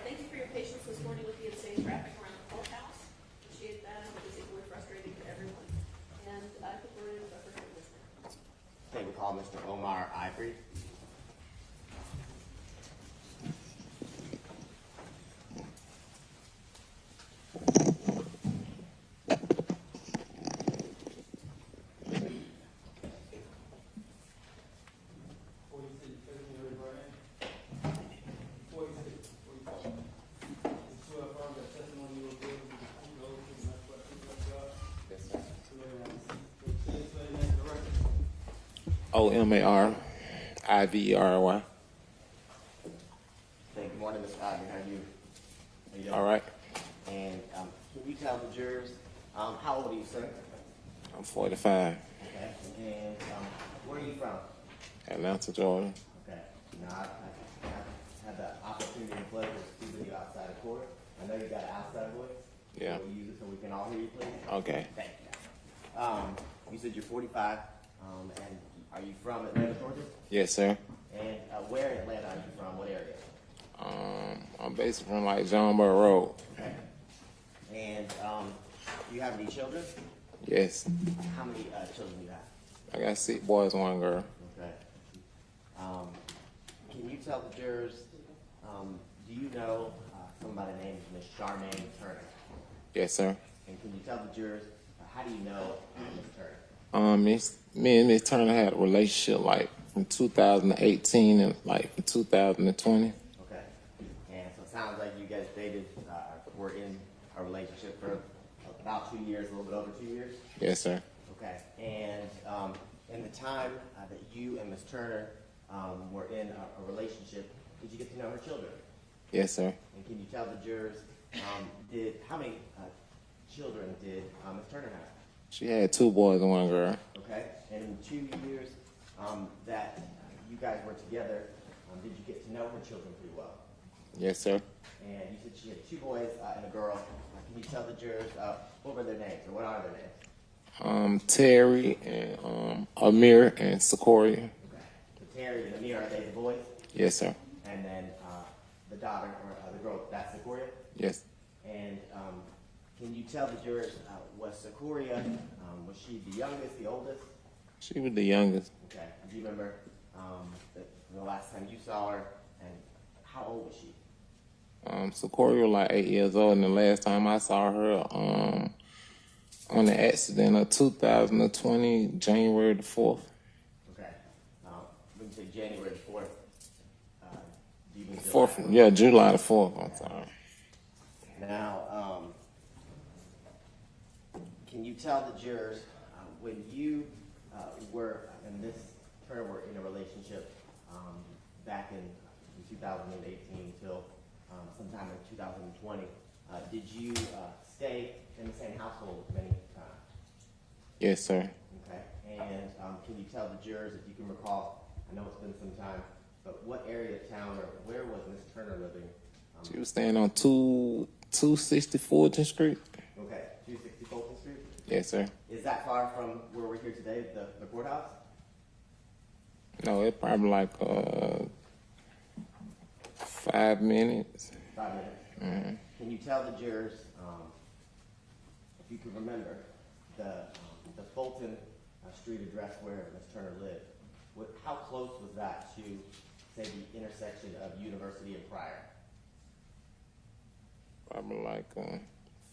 Thank you for your patience this morning with the insane traffic around the courthouse. Appreciate that. I know it's equally frustrating for everyone. And I think we're in with our first witness. Okay, we call Mr. Omar Ivery. OMARIVERY. Hey, good morning, Mr. Ivery. How are you? Doing? All right. And can you tell the jurors, how old are you, sir? I'm 45. Okay. And where are you from? Atlanta, Georgia. Okay. Now, I had the opportunity and pleasure to speak with you outside of court. I know you got an outside voice. Yeah. So we'll use it so we can all hear you, please. Okay. Thank you. You said you're 45, and are you from Atlanta, Georgia? Yes, sir. And where in Atlanta are you from? What area? I'm basically from like Johnborough Road. Okay. And do you have any children? Yes. How many children do you have? I got 6 boys, 1 girl. Okay. Can you tell the jurors, do you know somebody named Ms. Charmaine Turner? Yes, sir. And can you tell the jurors, how do you know Ms. Turner? Me and Miss Turner had a relationship like from 2018 and like from 2020. Okay. And so it sounds like you guys dated, were in a relationship for about 2 years, a little bit over 2 years? Yes, sir. Okay. And in the time that you and Ms. Turner were in a relationship, did you get to know her children? Yes, sir. And can you tell the jurors, how many children did Ms. Turner have? She had 2 boys and 1 girl. Okay. And in the 2 years that you guys were together, did you get to know her children pretty well? Yes, sir. And you said she had 2 boys and a girl. Can you tell the jurors what were their names, or what are their names? Terry and Amir and Secoriea. Okay. So Terry and Amir, are they the boys? Yes, sir. And then the daughter, or the girl, that's Secoriea? Yes. And can you tell the jurors, was Secoriea, was she the youngest, the oldest? She was the youngest. Okay. Do you remember the last time you saw her, and how old was she? Secoriea was like 8 years old, and the last time I saw her on the accident of 2020, January the 4th. Okay. When you say January the 4th, do you mean July? 4th, yeah, July the 4th, I'm sorry. Now, can you tell the jurors, when you were, and this Turner were in a relationship back in 2018 till sometime in 2020, did you stay in the same household many times? Yes, sir. Okay. And can you tell the jurors, if you can recall, I know it's been some time, but what area of town or where was Miss Turner living? She was staying on 264th Street. Okay, 260 Fulton Street? Yes, sir. Is that far from where we're here today, the courthouse? No, it's probably like 5 minutes. 5 minutes. Mm-hmm. Can you tell the jurors, if you can remember, the Fulton Street address where Ms. Turner lived, how close was that to, say, the intersection of University and Pryor? Probably like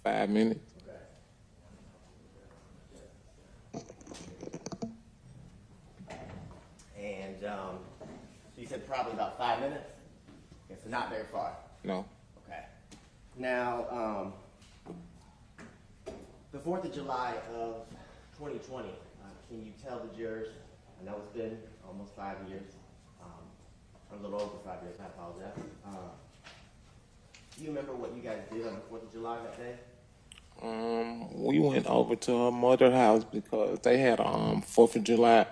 5 minutes. And so you said probably about 5 minutes? Okay, so not very far. No. Okay. Now, the 4th of July of 2020, can you tell the jurors, I know it's been almost 5 years, a little over 5 years, I apologize. Do you remember what you guys did on the 4th of July that day? We went over to her mother's house because they had a 4th of July,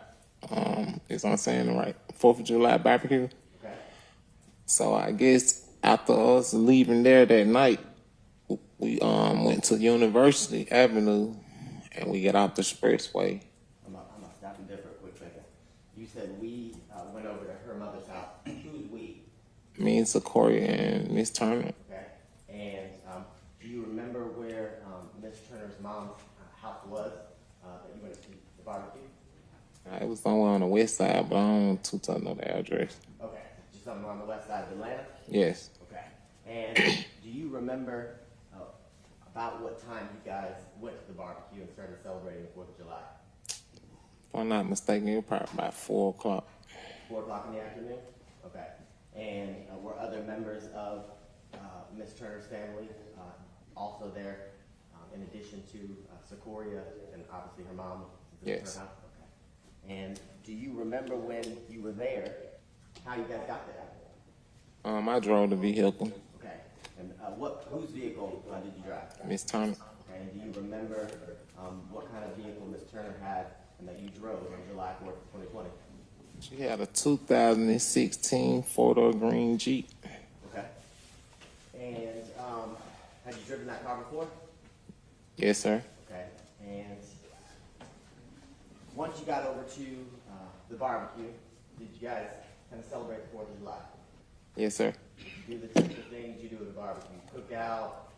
is I'm saying it right, 4th of July barbecue. Okay. So I guess after us leaving there that night, we went to University Avenue and we got off the expressway. I'm gonna stop you there for a quick second. You said we went over to her mother's house. Who's we? Me and Secoriea and Miss Turner. Okay. And do you remember where Miss Turner's mom's house was that you went to the barbecue? It was somewhere on the west side, but I don't too tough know the address. Okay. Just something on the west side of Atlanta? Yes. Okay. And do you remember about what time you guys went to the barbecue and started celebrating the 4th of July? If I'm not mistaken, it was probably about 4 o'clock. 4 o'clock in the afternoon? Okay. And were other members of Miss Turner's family also there, in addition to Secoriea and obviously her mom? Yes. Her house? Okay. And do you remember when you were there, how you guys got there? I drove the vehicle. Okay. And whose vehicle did you drive? Miss Turner. Okay. And do you remember what kind of vehicle Miss Turner had and that you drove on July 4th, 2020? She had a 2016 four-door green Jeep. Okay. And had you driven that car before? Yes, sir. Okay. And once you got over to the barbecue, did you guys kind of celebrate the 4th of July? Yes, sir. Did you do the typical things you do at a barbecue? Cook out,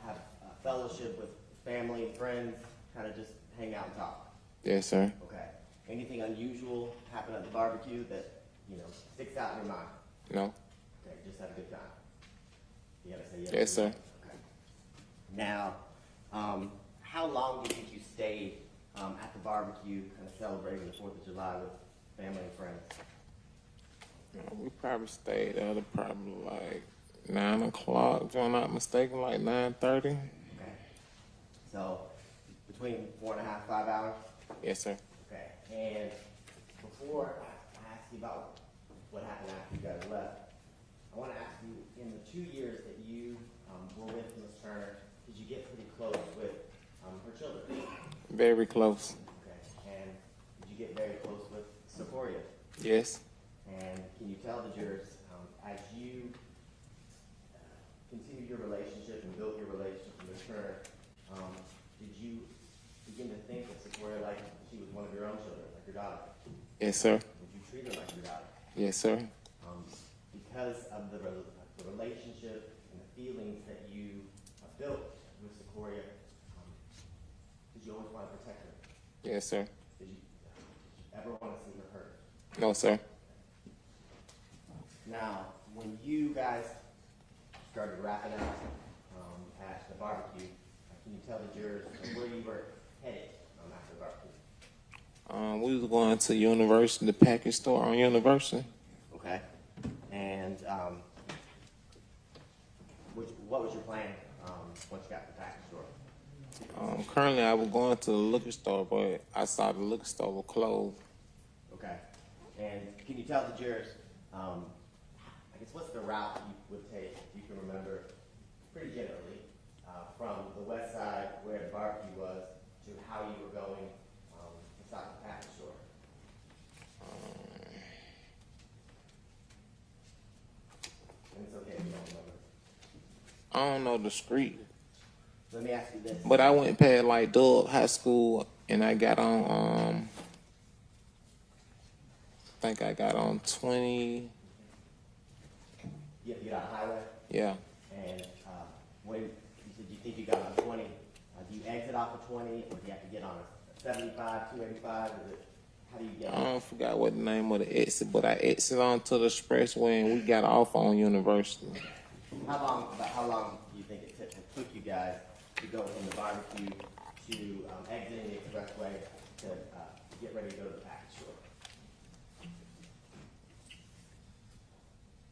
have a fellowship with family and friends, kind of just hang out and talk? Yes, sir. Okay. Anything unusual happen at the barbecue that, sticks out in your mind? No. Okay, just have a good time. You gotta say yes. Yes, sir. Okay. Now, how long do you think you stayed at the barbecue, kind of celebrating the 4th of July with family and friends? We probably stayed at probably like 9 o'clock, if I'm not mistaken, like 9:30. Okay. So, between 4.5, 5 hours? Yes, sir. Okay. And before I ask you about what happened after you guys left, I want to ask you, in the 2 years that you were with Ms. Turner, did you get pretty close with her children? Very close. Okay. And did you get very close with Secoriea? Yes. And can you tell the jurors, as you continued your relationship and built your relationship with Ms. Turner, did you begin to think of Secoriea like she was one of your own children, like your daughter? Yes, sir. Would you treat her like your daughter? Yes, sir. Because of the relationship and the feelings that you built with Secoriea, did you always want to protect her? Yes, sir. Did you ever want to see her hurt? No, sir. Now, when you guys started wrapping up at the barbecue, can you tell the jurors where you were headed after the barbecue? We was going to University, the package store on University. Okay. And what was your plan once you got to the package store? Currently, I was going to the liquor store, but I saw the liquor store was closed. Okay. And can you tell the jurors, I guess, what's the route you would take, if you can remember, pretty generally, from the west side where the barbecue was to how you were going inside the package store? And it's okay if you don't remember. I don't know the street, Let me ask you this. but I went past like Dub High School, and I got on. I think I got on 20. You have to get on the highway, Yeah. and when you said you think you got on 20, do you exit off of 20, or do you have to get on a 75, 285? Is it, how do you get on? I forgot what the name of the exit, but I exit onto the expressway and we got off on University. About how long do you think it took you guys to go from the barbecue to exiting the expressway to get ready to go to the package store?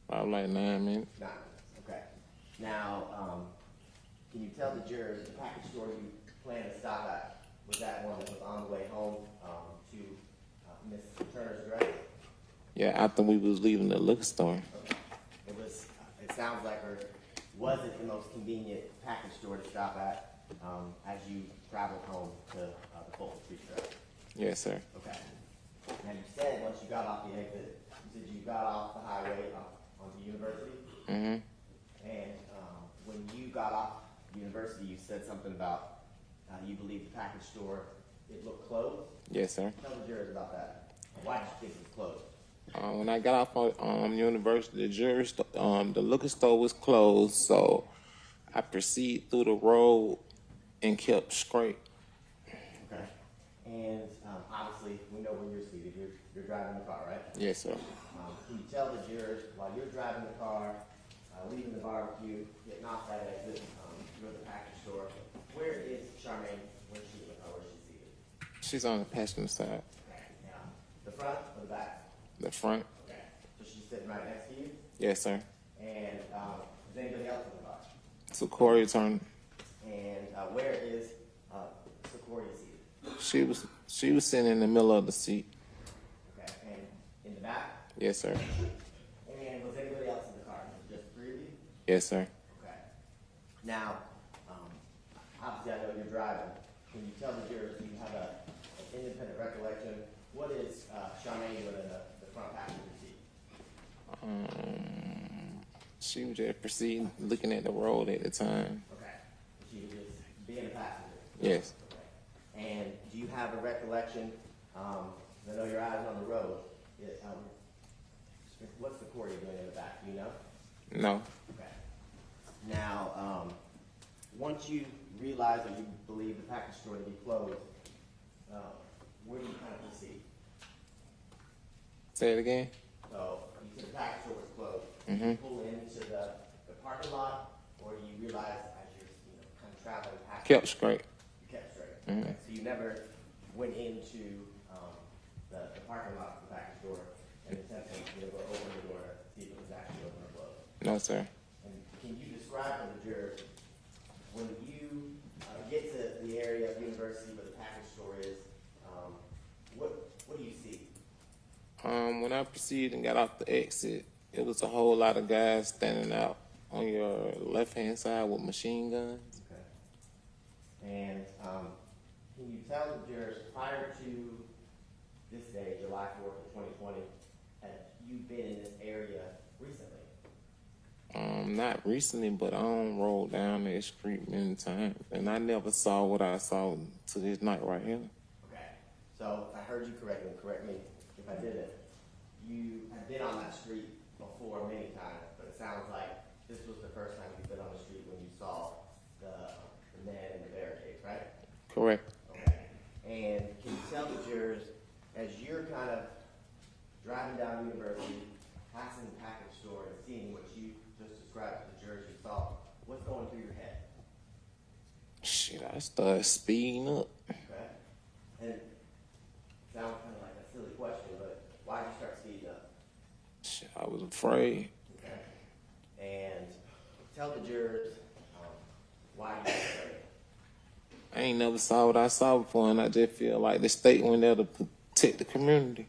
Probably like 9 minutes. 9 minutes. Okay. Now, can you tell the jurors the package store you plan to stop at, was that one that was on the way home to Miss Turner's address? Yeah, after we was leaving the liquor store. Okay. It sounds like, or was it the most convenient package store to stop at? as you traveled home to the Fulton Street trail. Yes, sir. Okay. And you said once you got off the exit, you said you got off the highway onto University. Mm-hmm. And when you got off University, you said something about you believe the package store, it looked closed. Yes, sir. Tell the jurors about that. Why did you think it was closed? When I got off on University, the liquor store was closed, so I proceeded through the road and kept straight. Okay. And obviously, we know where you're seated. You're driving the car, right? Yes, sir. Can you tell the jurors while you're driving the car, leaving the barbecue, getting off that exit, to go to the package store, where is Charmaine when she's seated? She's on the passenger side. Okay. Now, the front or the back? The front. Okay. So she's sitting right next to you? Yes, sir. And is anybody else in the car? Secoriea Turner. And where is Secoriea seated? She was sitting in the middle of the seat. Okay. And in the back? Yes, sir. And was anybody else in the car? Just three of you? Yes, sir. Okay. Now, obviously I know you're driving. Can you tell the jurors, do you have an independent recollection? What is Charmaine doing in the front passenger seat? She was just proceeding, looking at the road at the time. Okay. She was just being a passenger? Yes. Okay. And do you have a recollection, I know your eyes on the road, what's Secoriea doing in the back, do you know? No. Okay. Now, once you realize or you believe the package store to be closed, where do you kind of proceed? Say it again. So you said the package store was closed. Mm-hmm. Do you pull into the parking lot, or do you realize as you're kind of traveling past? Kept straight. You kept straight. Mm-hmm. Okay. So you never went into the parking lot of the package store and attempted to go open the door to see if it was actually open or closed. No, sir. And can you describe to the jurors when you get to the area of University where the package store is, what do you see? When I proceeded and got off the exit, it was a whole lot of guys standing out on your left-hand side with machine guns. Okay. And can you tell the jurors prior to this day, July 4th of 2020, have you been in this area recently? Not recently, but I done rolled down that street many times, and I never saw what I saw to this night right here. Okay. So if I heard you correctly, correct me if I didn't. You have been on that street before many times, but it sounds like this was the first time you've been on the street when you saw the man in the barricades, right? Correct. Okay. And can you tell the jurors, as you're kind of driving down University, passing the package store and seeing what you just described to the jurors you saw, what's going through your head? Shit, I started speeding up. Okay. And it sounds kind of like a silly question, but why did you start speeding up? Shit, I was afraid. Okay. And tell the jurors why you were afraid. I ain't never saw what I saw before, and I just feel like the state went there to protect the community.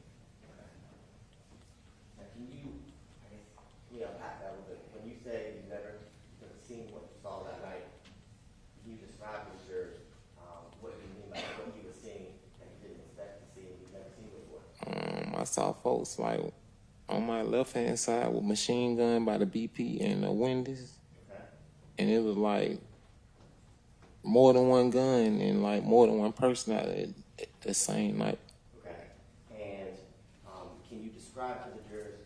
Now, can you, I guess, unpack that a little bit? When you say you've never seen what you saw that night, can you describe to the jurors what you mean by what you were seeing that you didn't expect to see and you've never seen before? I saw folks like on my left-hand side with machine gun by the BP and the Wendy's, Okay. and it was like more than one gun and like more than one person out at the same night. Okay. And can you describe to the jurors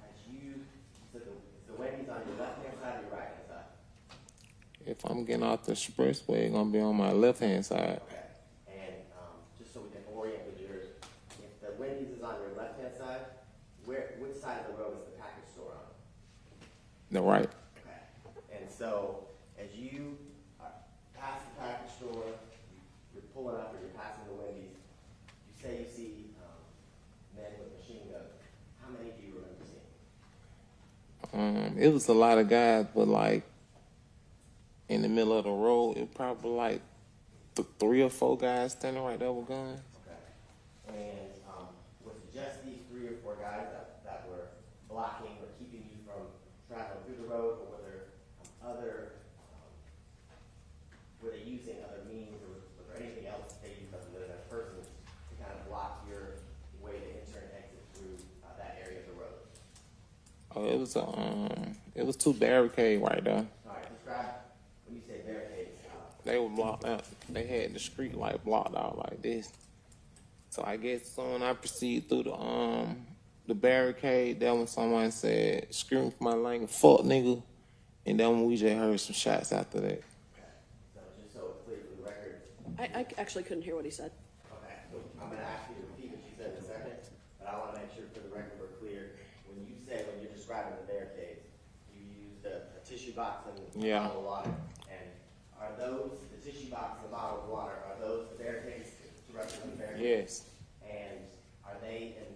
as you, so the Wendy's on your left-hand side or your right-hand side? If I'm getting off the expressway, it's gonna be on my left-hand side. Okay. And just so we can orient the jurors, if the Wendy's is on your left-hand side, which side of the road is the package store on? The right. Okay. And so as you pass the package store, you're pulling up or you're passing the Wendy's, you say you see men with machine guns. How many do you remember seeing? It was a lot of guys, but like in the middle of the road, it probably like 3 or 4 guys standing right there with guns. Okay. And was it just these 3 or 4 guys that were blocking or keeping you from traveling through the road, or were there other, were they using Oh, it was two barricades right there. All right, describe, when you say barricades, They were blocked out. They had the street light blocked out like this. So I guess soon I proceed through the barricade. Then when someone said, "Scream for my language, fuck nigga," and then we just heard some shots after that. so just so it's clear for the record, I actually couldn't hear what he said. okay, so I'm gonna ask you to repeat what you said in a second, but I wanna make sure for the record we're clear. When you say, when you're describing the barricades, you used a tissue box and a Yeah. bottle of water. And are those, the tissue box and the bottle of water, are those the barricades to represent the barricades? Yes. And are they in,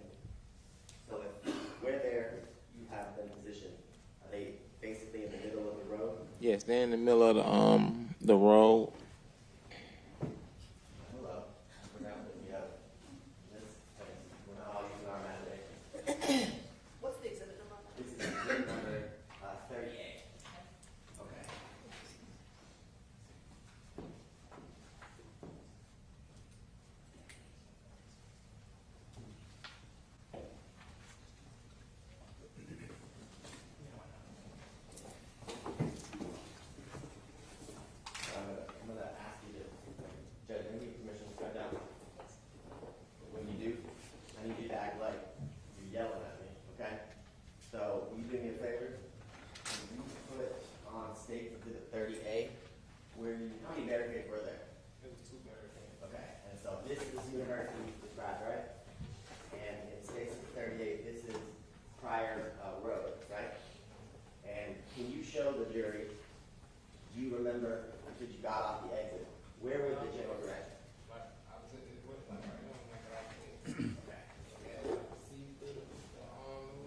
so if where there you have them positioned, are they basically in the middle of the road? Yes, they're in the middle of the road. Hello, we're not looking at this, we're not all using our imagination. What's the exhibit number on that? This is exhibit number 38. Okay. I'm gonna ask you to, Judge, I need permission to step down. When you do, I need you to act like you're yelling at me, okay? So, will you do me a favor? Will you put on state exhibit 30A, where you, how many barricades were there? It was two barricades. Okay, and so this is university described, right? And in state exhibit 38, this is prior road, right? And can you show the jury, do you remember, after you got off the exit, where was the general direction? Like I was at the right now, like I said. Okay. Yeah, see through the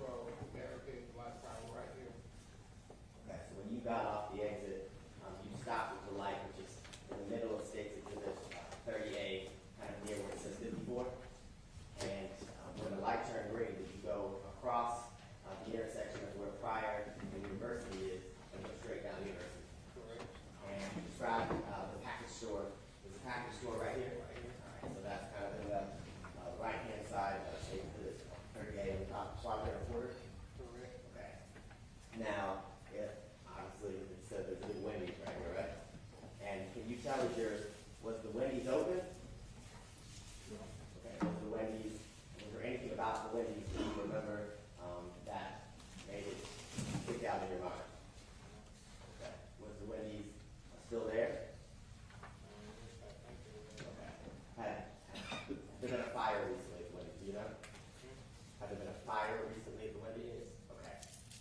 road, barricade like right here. Okay, so when you got off the exit, you stopped at the light, which is in the middle of State's Exhibit 30A, kind of near where it says 54. And when the light turned green, did you go across the intersection of where Prior and University is and go straight down University? Correct. And describe the package store. There's a package store right here. All right, so that's kind of in the right-hand side of State's Exhibit 30A in the top quadrant corner. Correct. Okay. Now, if obviously it said there's a big Wendy's right here, right? And can you tell the jurors, was the Wendy's open? Okay, was the Wendy's, was there anything about the Wendy's that you remember that made it stick out in your mind? Okay, was the Wendy's still there? Okay. Had there been a fire recently at the Wendy's, do you know? Has there been a fire recently at the Wendy's? Okay.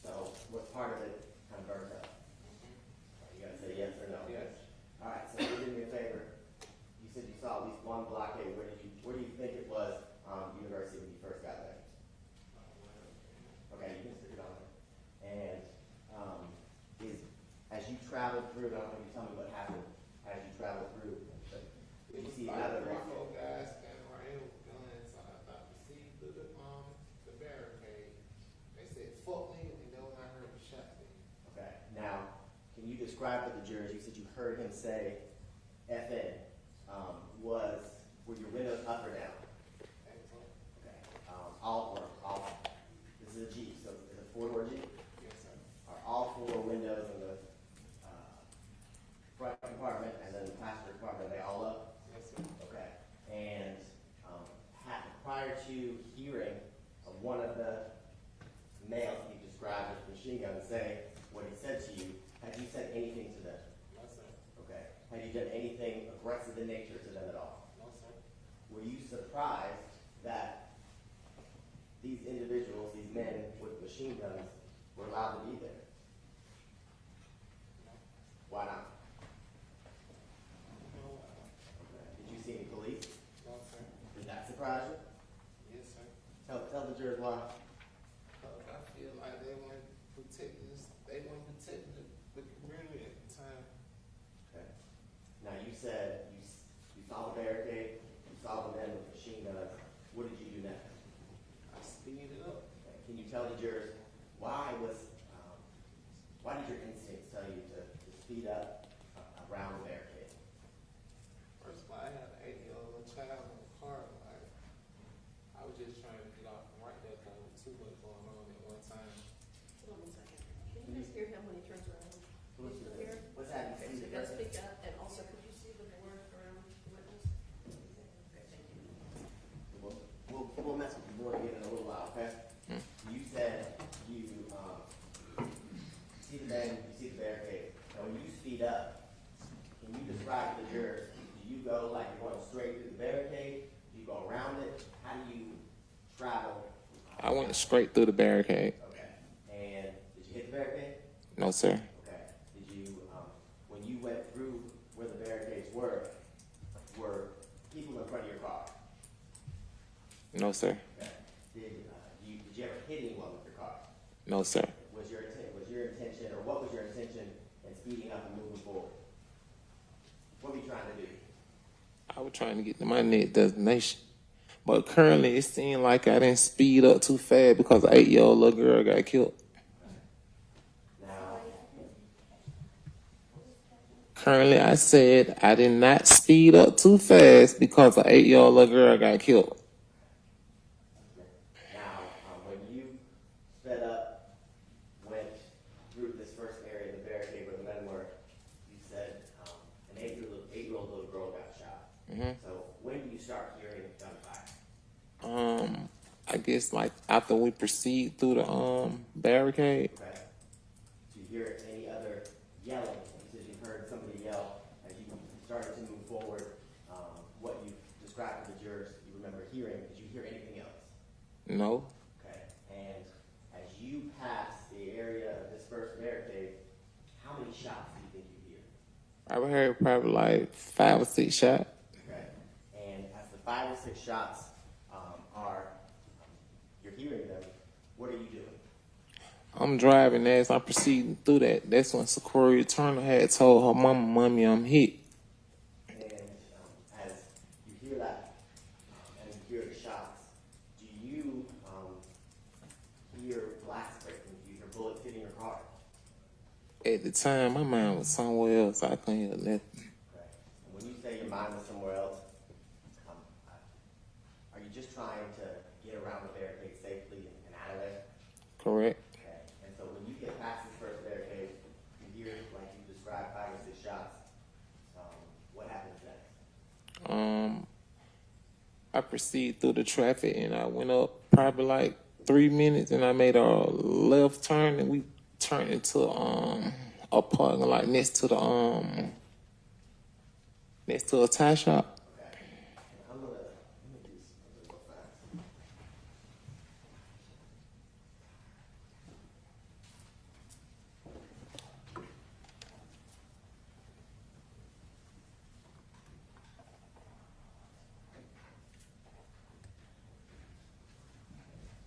So what part of it kind of burnt up? You gotta say yes or no. Yes. All right, so you do me a favor. You said you saw at least one blockade. Where do you think it was, University when you first got there? Okay, you can stick it on there. And, as you traveled through, I don't know if you tell me what happened as you traveled through, but did you see another Three, blockade? four guys standing right here with guns. So I thought we see through the barricade. They said, "Fuck me," and then when I heard the shot. Okay, now, can you describe for the jurors, you said you heard him say FN, were your windows up or down? Okay, all, this is a Jeep, so it's a four-door Jeep? Yes, sir. Are all four windows in the front compartment and then the passenger compartment, are they all up? Yes, sir. Okay, and prior to hearing one of the males you described with machine gun say what he said to you, had you said anything to them? No, sir. Okay. Had you done anything aggressive in nature to them at all? No, sir. Were you surprised that these individuals, these men with machine guns, were allowed to be there? Why not? No, Okay. Did you see any police? no, sir. Did that surprise you? Yes, sir. Tell the jurors why. I feel like they weren't protecting the community at the time. Okay. Now you said you saw the barricade, you saw the men with machine guns. What did you do next? I speeded up. Okay. Can you tell the jurors why did your instincts tell you to speed up around the barricade? First of all, I had an 8-year-old child in the car. Like, I was just trying to get off from right there because there was too much going on at one time. So you guys hear him when he turns around? Can you still hear him? What's that? Okay, so you gotta speak up, and also, could you see the board around the witness? Okay, thank you. We'll mess with the board again in a little while, okay? You said you see the barricade. Now, when you speed up, can you describe to the jurors, do you go like you're going straight through the barricade? Do you go around it? How do you travel? I went straight through the barricade. Okay. And did you hit the barricade? No, sir. Okay. Did you, when you went through where the barricades were people in front of your car? No, sir. Okay. Did you ever hit anyone with your car? No, sir. Was your intention, or what was your intention in speeding up and moving forward? What were you trying to do? I was trying to get to my next destination. But currently, it seemed like I didn't speed up too fast because an 8-year-old little girl got killed. Now, Currently, I said I did not speed up too fast because an 8-year-old little girl got killed. when you sped up, went through this first area of the barricade where the men were, you said an 8-year-old little girl got shot. So when do you start hearing gunfire? I guess like after we proceed through the barricade. Okay. Do you hear any other yelling? You said you heard somebody yell as you started to move forward. What you described to the jurors, you remember hearing. Did you hear anything else? No. Okay. And as you pass the area of this first barricade, how many shots do you think you hear? I heard probably like 5 or 6 shots. Okay. And as the 5 or 6 shots you're hearing them, what are you doing? I'm driving as I'm proceeding through that. That's when Secoriea Turner had told her mama, "Mommy, I'm hit." And as you hear that, and you hear the shots, do you hear glass breaking? Do you hear bullets hitting your car? At the time, my mind was somewhere else. I couldn't hear nothing. Okay. And when you say your mind was somewhere else, are you just trying to get around the barricade safely and out of there? Correct. Okay. And so when you get past this first barricade, you hear, like you described, 5 or 6 shots. What happens next? I proceeded through the traffic and I went up probably like 3 minutes and I made a left turn and we turned into a parking lot next to the next to a tie shop. Okay. I'm gonna do something real fast.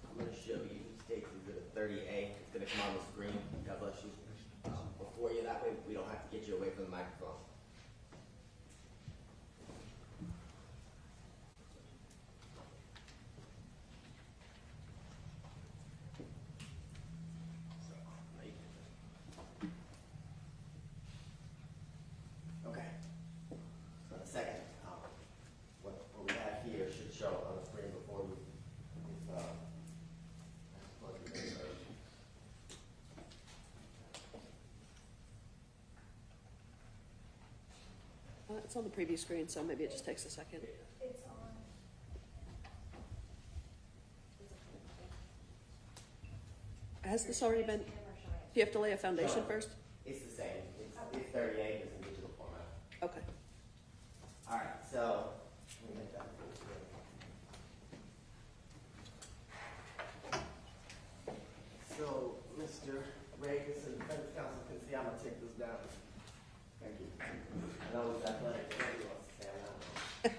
I'm gonna show you State's Exhibit 30A. It's gonna come on the screen. God bless you. Before you, that way we don't have to get you away from the microphone. Okay. So in a second, what we have here should show on the screen before we plug it in. It's on the preview screen, so maybe it just takes a second. It's on. Has this already been, do you have to lay a foundation first? It's the same. It's 38, it's in digital format. Okay. All right, so let me make that full screen. So, Mr. Reagan, so the defense counsel can see, I'm gonna take this down. Thank you. I know it's athletic, but everybody wants to say I know.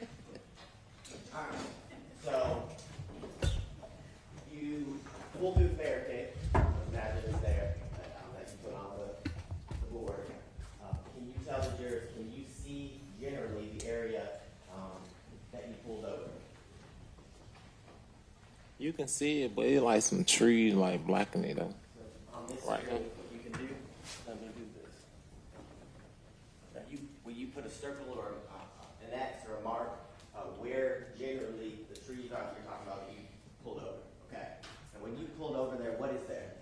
All right, so you pull through the barricade. Imagine it's there that you put on the board. Can you tell the jurors, can you see generally the area that you pulled over? You can see it, but it's like some trees like blocking it though. So on this Right. screen, what you can do, let me do this. Now will you put a circle or an X or a mark where generally the trees are you're talking about that you pulled over, okay? And when you pulled over there, what is there?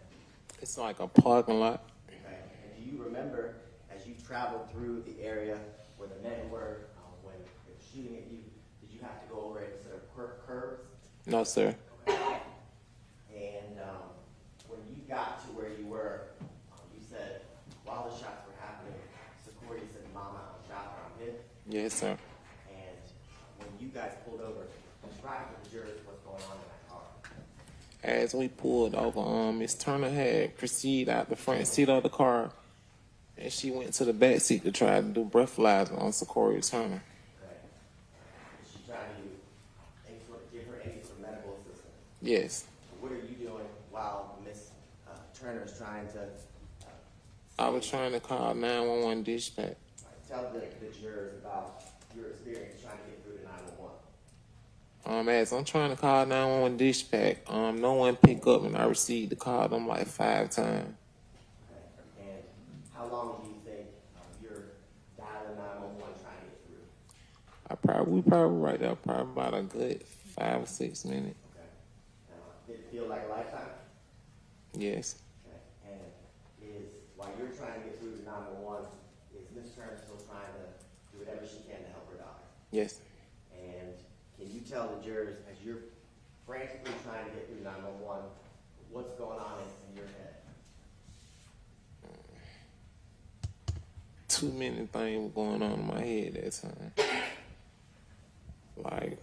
It's like a parking lot. Okay. And do you remember, as you traveled through the area where the men were, when they were shooting at you, did you have to go over any sort of curves? No, sir. Okay. And when you got to where you were, you said, while the shots were happening, Secoriea said, "Mama, I'm shot or I'm hit." Yes, sir. And when you guys pulled over, describe to the jurors what's going on in that car. As we pulled over, Miss Turner had proceeded out the front seat of the car, and she went to the back seat to try to do breathalyzer on Secoriea Turner. Okay. Is she trying to give her any sort of medical assistance? Yes. What are you doing while Miss Turner is trying to? I was trying to call 911 dispatch. Tell the jurors about your experience trying to get through to 911. As I'm trying to call 911 dispatch, no one picked up, and I received the call them like 5 times. Okay. And how long do you think you're dialing 911 trying to get through? We probably right there, probably about a good 5 or 6 minutes. Okay. Did it feel like a lifetime? Yes. Okay. And while you're trying to get through to 911, is Miss Turner still trying to do whatever she can to help her daughter? Yes. And can you tell the jurors, as you're frantically trying to get through 911, what's going on in your head? Too many things were going on in my head that time. Like,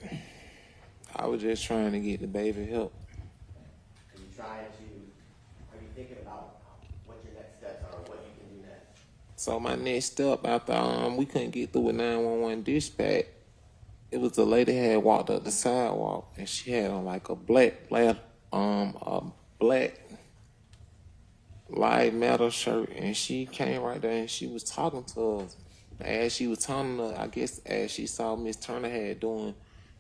I was just trying to get the baby help. Are you thinking about what your next steps are, what you can do next? So my next step after we couldn't get through with 911 dispatch, it was the lady had walked up the sidewalk and she had on like a black light metal shirt, and she came right there and she was talking to us. As she was telling us, I guess as she saw Miss Turner had doing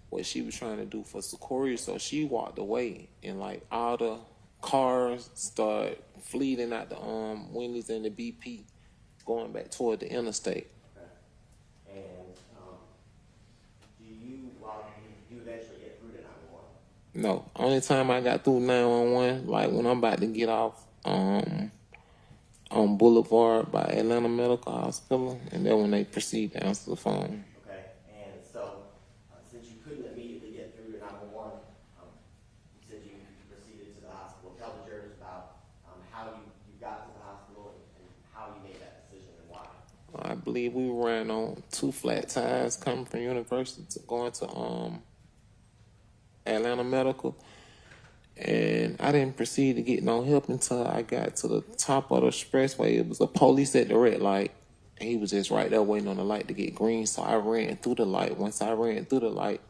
what she was trying to do for Secoriea, so she walked away and like all the cars started fleeing out the Wendy's and the BP going back toward the interstate. Okay. And while you eventually get through to 911? No, only time I got through 911, like when I'm about to get off on Boulevard by Atlanta Medical Hospital, and then when they proceed to answer the phone. Okay. And so, since you couldn't immediately get through to 911, you said you proceeded to the hospital. Tell the jurors about how you got to the hospital and how you made that decision and why. I believe we ran on 2 flat tires coming from University to going to Atlanta Medical. And I didn't proceed to get no help until I got to the top of the expressway. It was a police at the red light, and he was just right there waiting on the light to get green. So I ran through the light. Once I ran through the light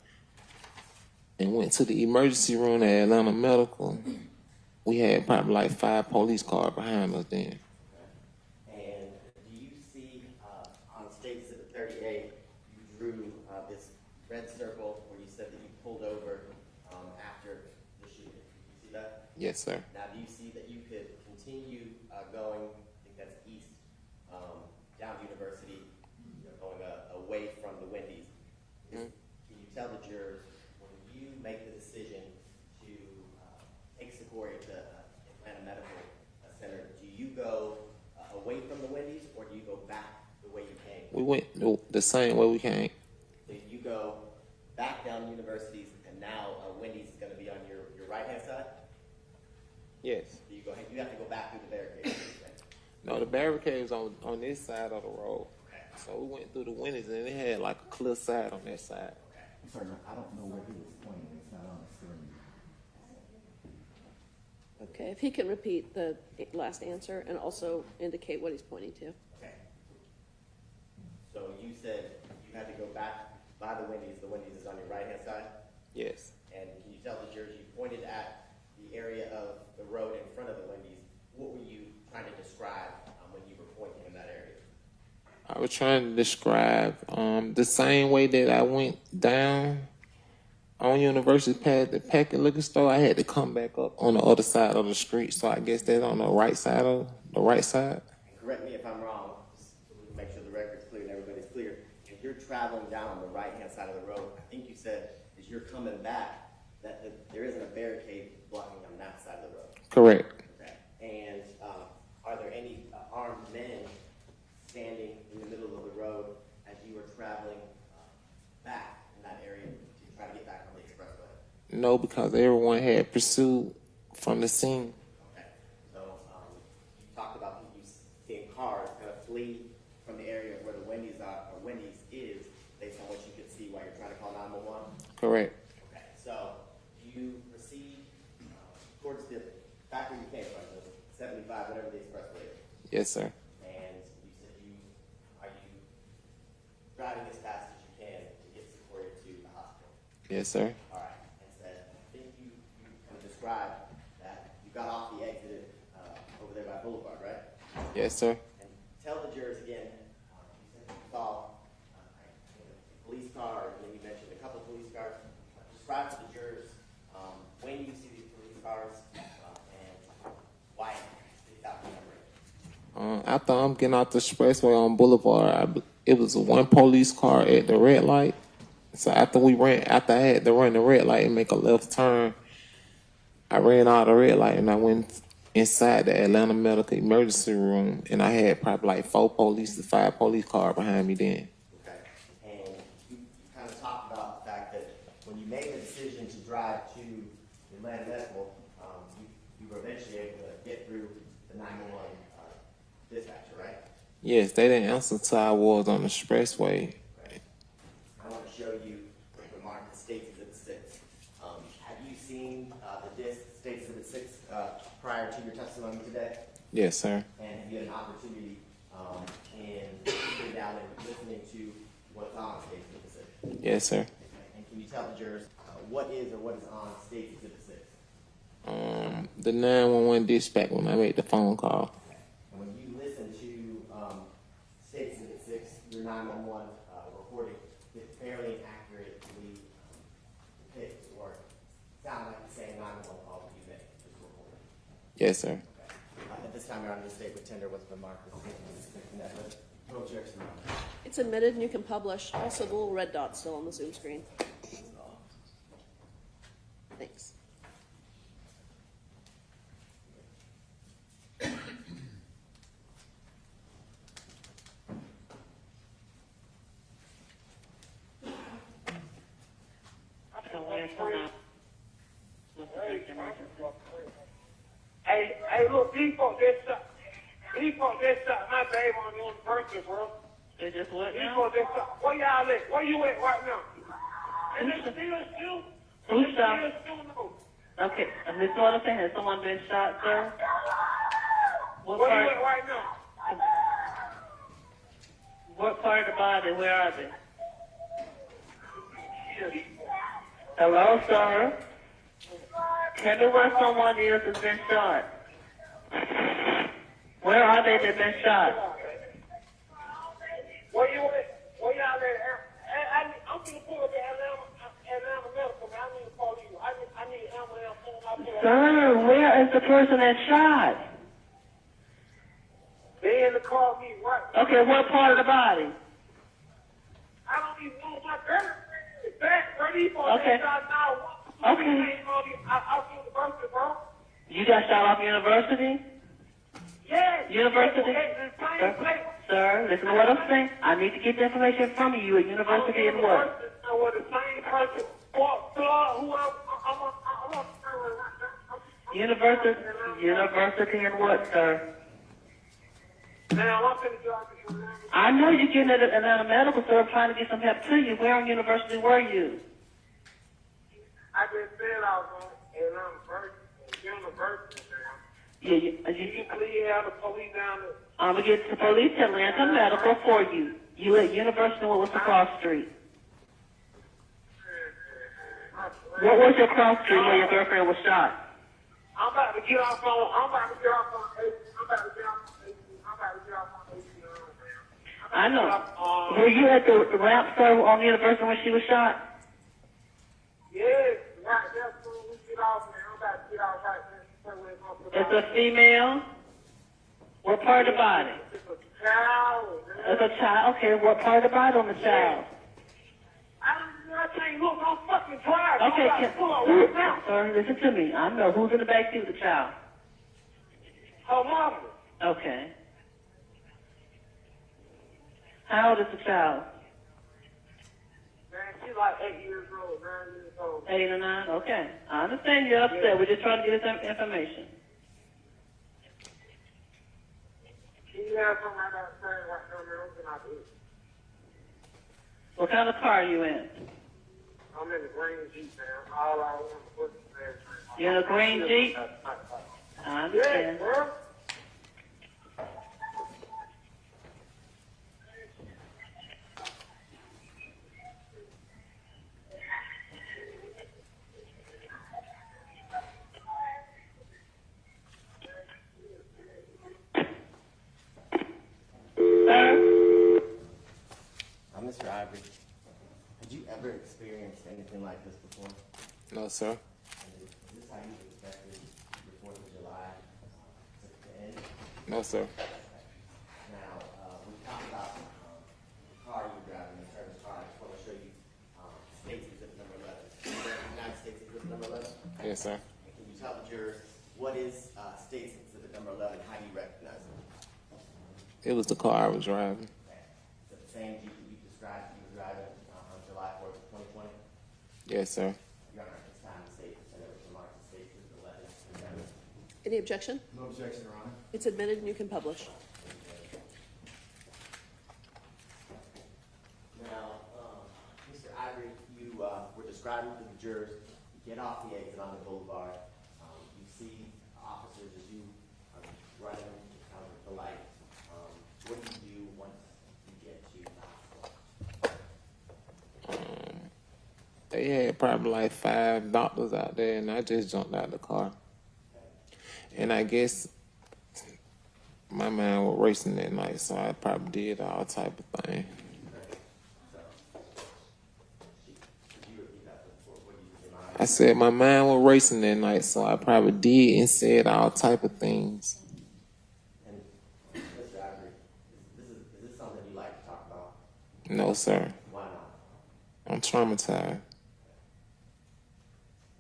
and went to the emergency room at Atlanta Medical, we had probably like 5 police cars behind us then. And do you see on State Exhibit 38, you drew this red circle where you said that you pulled over after the shooting? Do you see that? Yes, sir. Now, do you see that you could continue going, I think that's east, down University, going away from the Wendy's? Can you tell the jurors, when you make the decision to take Secoriea to Atlanta Medical Center, do you go away from the Wendy's, or do you go back the way you came? We went the same way we came. So you go back down Universities, and now Wendy's is going to be on your right-hand side? Yes. You have to go back through the barricade. No, the barricade was on this side of the road. Okay. So we went through the windows, and it had like a cliff side on that side. Okay. Sir, I don't know where he was pointing. It's not on the screen. Okay, if he can repeat the last answer and also indicate what he's pointing to. Okay. So you said you had to go back by the Wendy's. The Wendy's is on your right-hand side? Yes. And can you tell the jurors, you pointed at the area of the road in front of the Wendy's. What were you trying to describe when you were pointing in that area? I was trying to describe the same way that I went down on University past the Packet Liquor Store. I had to come back up on the other side of the street, so I guess that's on the right side of the right side. And correct me if I'm wrong, just so we can make sure the record's clear and everybody's clear. If you're traveling down on the right-hand side of the road, I think you said as you're coming back that there isn't a barricade blocking on that side of the road. Correct. Okay. And No, because everyone had pursued from the scene. Okay. So you talked about you seeing cars kind of flee from the area where the Wendy's are, or Wendy's is, based on what you could see while you're trying to call 911. Correct. Okay. So you proceed towards the back where you came from, the 75, whatever the expressway is. Yes, sir. And you said are you driving as fast as you can to get Secoriea to the hospital? Yes, sir. All right. And said, I think you kind of described that you got off the exit over there by Boulevard, right? Yes, sir. And tell the jurors again, you said you saw a police car, and then you mentioned a couple of police cars. Describe to the jurors when you see these police cars and why it sticks out in your memory. After I'm getting out the expressway on Boulevard, it was one police car at the red light. So after I had to run the red light and make a left turn, I ran out of the red light and I went inside the Atlanta Medical Emergency Room, and I had probably like 4 police to 5 police cars behind me then. Okay. And you kind of talked about the fact that when you made the decision to drive to Atlanta Medical, you were eventually able to get through the 911 dispatcher, right? Yes, they didn't answer till I was on the expressway. I want to show you the mark that states Exhibit 6. Have you seen the disc states Exhibit 6 prior to your testimony today? Yes, sir. And have you had an opportunity in sitting down and listening to what's on States Exhibit 6? Yes, sir. Okay. And can you tell the jurors what is or what is on States Exhibit 6? The 911 dispatch when I made the phone call. And when you listen to States Exhibit 6, your 911 recording, it fairly accurately depicts or sound like the same 911 call that you made this recording. Yes, sir. Okay. At this time, Your Honor, the state would tender what's been marked as States No objection. It's admitted and you can publish. Also, the little red dot's still on the Zoom screen. Thanks. Hey, look, these folks just shot my baby on the birthday, bro. They just what These now? folks just shot. Where y'all at? Where you at right now? And they still shoot. Who They shot? still shooting though. Okay, Miss Waterson, has someone been shot, sir? What Where you part? at right now? What part of the body? Where are they? Shit. Hello, sir. Tell me where someone is that's been shot. Where are they that been shot? Where you at? Where y'all at? I'm gonna pull up at Atlanta Medical, man. I need to call you. I need ambulance phone. Sir, where is the person that shot? They in the car with me, right? Okay, what part of the body? I don't even know my girl. Back, where these folks Okay. shot now? Okay. I'll do the birthday, bro. You got shot off University? Yes. University? Same place. Sir, listen to what I'm saying. I need to get the information from you at University and what? With the same person. University and what, sir? Now, I'm going to drive to you. I know you're getting at Atlanta Medical, sir. I'm trying to get some help to you. Where on University were you? I just said I was on University, man. Yeah, You please have the police down there. I'm going to get the police at Atlanta Medical for you. You at University, what was the cross street? What was your cross street where your girlfriend was shot? I'm about to get off on 80, I know. Were you at the ramp, sir, on University when she was shot? Yes, right there, soon we get off, man. I'm about to get off right there. It's a female? What part of the body? It's a child. It's a child? Okay, what part of the body on the child? I can't look, I'm fucking tired. Okay, I'm about to pull up right now. sir, listen to me. I know. Who's in the back seat with the child? Her mama. Okay. How old is the child? Man, she's like 8 years old, 9 years 8 or 9? Okay. I understand you're upset. We're just trying to get some information. What kind of car are you in? I'm in the green Jeep, man. All I want to put is You're in a green Jeep? I understand. bro. Sir? Mr. Ivory, had you ever experienced anything like this before? No, sir. And is this how you expected the 4th of July to end? No, sir. Now, we talked about the car you were driving, the service car. I just want to show you State's Exhibit number 11. United States Exhibit number 11. Yes, sir. And can you tell the jurors what is State's Exhibit number 11? How do you recognize it? It was the car I was driving. Okay. Is it the same Jeep that you described you were driving on July 4th of 2020? Yes, sir. Your Honor, at this time, the state presented remarks to State's Exhibit 11. Any objection? No objection, Your Honor. It's admitted and you can publish. Now, Mr. Ivory, you were describing to the jurors, you get off the exit on the boulevard, you see officers as you are running out of the light. What do you do once you get to the hospital? They had probably like 5 doctors out there, and I just jumped out the car. And I guess my mind was racing that night, so I probably did all type of thing. So, could you repeat that before? What do you say? I said my mind was racing that night, so I probably did and said all type of things. And Mr. Ivory, is this something you like to talk about? No, sir. Why not? I'm traumatized.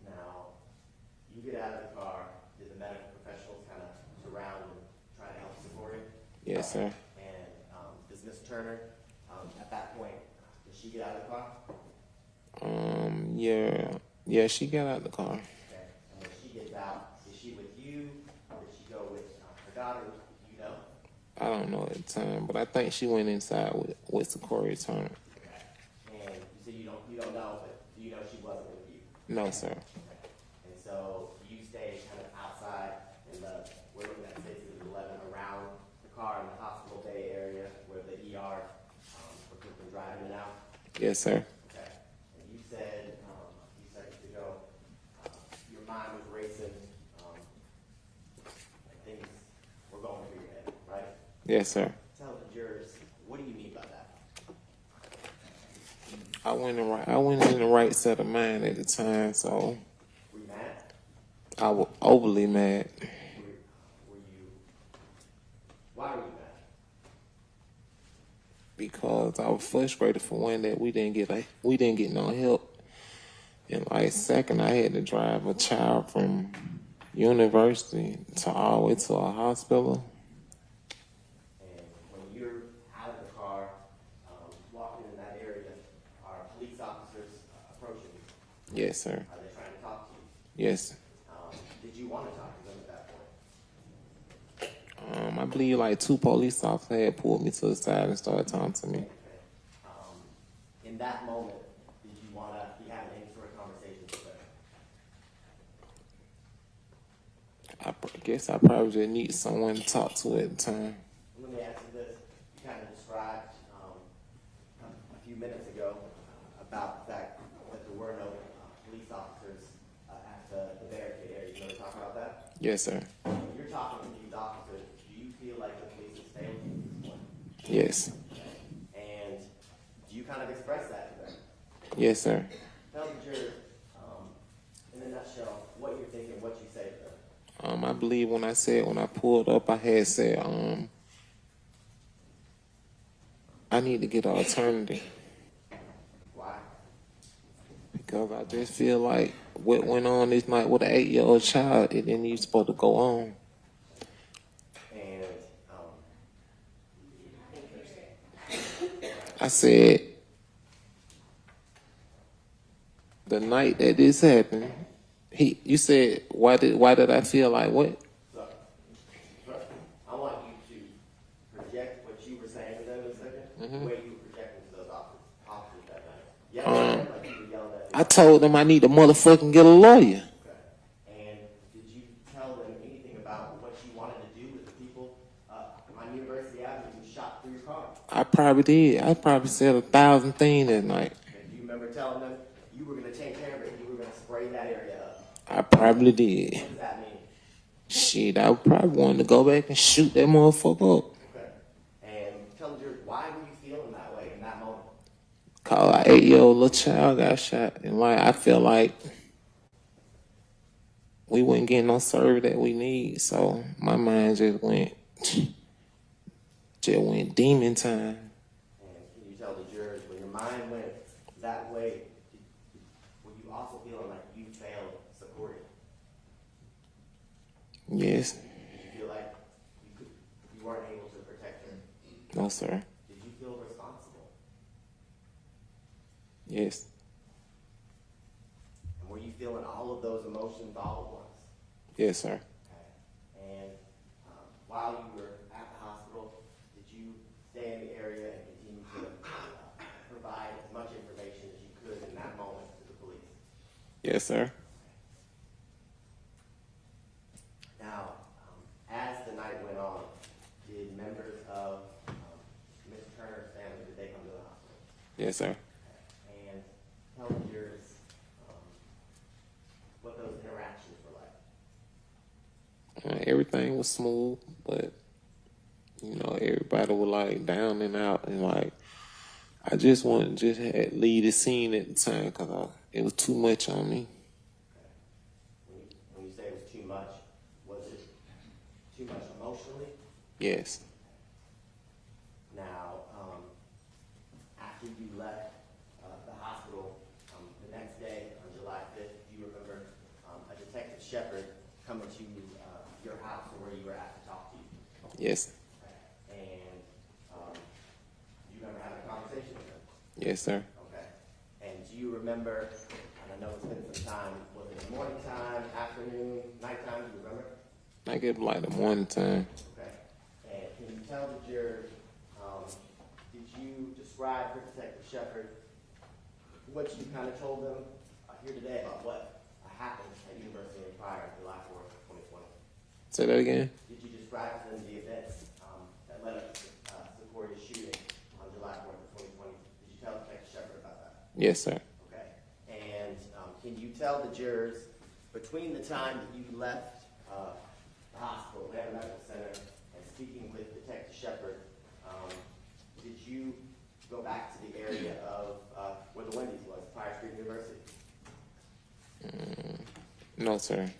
Now, you get out of the car, did the medical professionals kind of surround and try to help support it? Yes, sir. And does Miss Turner, at that point, does she get out of the car? Yeah, she got out the car. Okay. And when she gets out, is she with you, or did she go with her daughter? Do you know? I don't know at the time, but I think she went inside with Secoriea Turner. Okay. And you said you don't know, but do you know she wasn't with you? No, sir. Okay. And so you stay kind of outside in we're looking at States Exhibit 11 around the car in the hospital bay area where the ER for people driving it out. Yes, sir. Okay. And you said a few seconds ago, your mind was racing, and things were going through your head, right? Yes, sir. Tell the jurors, what do you mean by that? I went in the right set of mind at the time, so Were you mad? I was overly mad Why were you mad? because I was frustrated for one that we didn't get no help, and like second, I had to drive a child from university to all the way to a hospital. And when you're out of the car, walking in that area, are police officers approaching you? Yes, sir. Are they trying to talk to you? Yes. Did you want to talk to them at that point? I believe like 2 police officers had pulled me to the side and started talking to me. Okay. In that moment, did you want to be having any sort of conversation with them? I guess I probably just need someone to talk to at the time. Let me ask you this. You kind of described a few minutes ago about the fact that there were no police officers at the barricade area. You want to talk about that? Yes, sir. When you're talking to these officers, do you feel like the police has failed you at this point? Yes. And do you kind of express that to them? Yes, sir. Tell the jurors, in a nutshell, what you're thinking, what you say to them. I believe when I pulled up, I had said, I need to get an alternative Why? because I just feel like what went on this night with an 8-year-old child, it didn't even supposed to go on. And I said, The night that this happened, you said, why did I feel like what? So, I want you to project what you were saying to them in a second, the way you were projecting to those officers that night. Yelling at them like you were yelling at them. I told them I need to motherfucking get a lawyer. Okay. And did you tell them anything about what you wanted to do with the people on University Avenue who shot through your car? I probably did. I probably said 1,000 things that night. And do you remember telling them you were going to take care of it, you were going to spray that area up? I probably did. What does that mean? Shit, I probably wanted to go back and shoot that motherfucker up. Okay. And tell the jury, why were you feeling that way in that moment? Cause an 8-year-old little child got shot, and like I feel like we wasn't getting no service that we need, so my mind just went demon time. And can you tell the jurors, when your mind went that way, were you also feeling like you failed Secoriea? Yes. Did you feel like you weren't able to protect her? No, sir. Did you feel responsible? Yes. And were you feeling all of those emotions all at once? Yes, sir. Okay. And while you were at the hospital, did you stay in the area and continue to provide as much information as you could in that moment to the police? Yes, sir. Now, as the night went on, did members of Ms. Turner's family, did they come to the hospital? Yes, sir. And tell the jurors what those interactions were like. Everything was smooth, but you know, everybody was like down and out, and like I just had leave the scene at the time because it was too much on me. When you say it was too much, was it too much emotionally? Yes. Now, after you left the hospital the next day on July 5th, do you remember a Detective Shepherd coming to your house or where you were at to talk to you? Yes. And you remember having a conversation with him? Yes, sir. Okay. And do you remember, and I know it's been some time, was it morning time, afternoon, nighttime, do you remember? I get like the morning time. Okay. And can you tell the jurors, did you describe for Detective Shepherd what you kind of told them here today about what happened at University of Fire July 4th, 2020? Say that again. Did you describe to them the events that led up to Secoria's shooting on July 4th of 2020? Did you tell Detective Shepherd about that? Yes, sir. Okay. And can you tell the jurors, between the time that you left the hospital, the medical center, and speaking with Detective Shepherd, did you go back to the area of where the Wendy's was, Fire Street University? No, sir. Okay.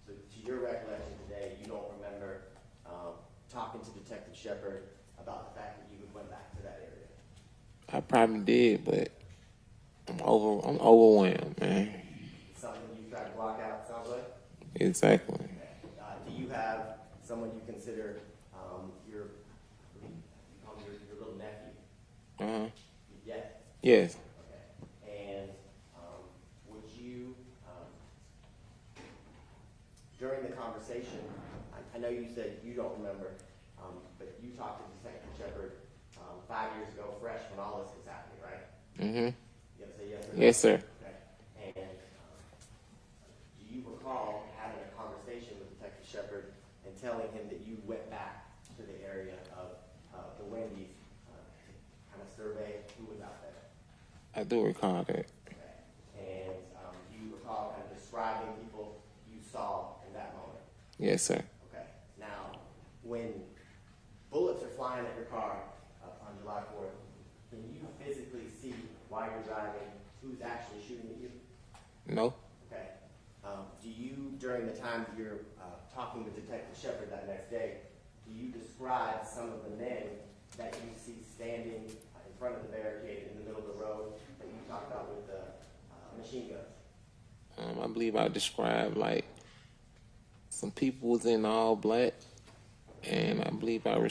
So to your recollection today, you don't remember talking to Detective Shepherd about the fact that you went back to that area? I probably did, but I'm overwhelmed, man. Something you try to block out, sounds like? Exactly. Do you have someone you consider your little nephew? Yes. Yes. Okay. And would you, during the conversation, I know you said you don't remember, but you talked to Detective Shepherd 5 years ago, fresh, when all this was happening, right? Mm-hmm. You have to say yes or no? Yes, sir. Okay. And do you recall having a conversation with Detective Shepherd and telling him that you went back to the area of the Wendy's to kind of survey who was out there? I do recall that. Okay. And do you recall kind of describing people you saw in that moment? Yes, sir. Okay. Now, when bullets are flying at your car on July 4th, can you physically see while you're driving who's actually shooting at you? No. Okay. Do you, during the time that you're talking with Detective Shepherd that next day, do you describe some of the men that you see standing in front of the barricade in the middle of the road that you talked about with the machine guns? I believe I described like some people was in all black, and I believe I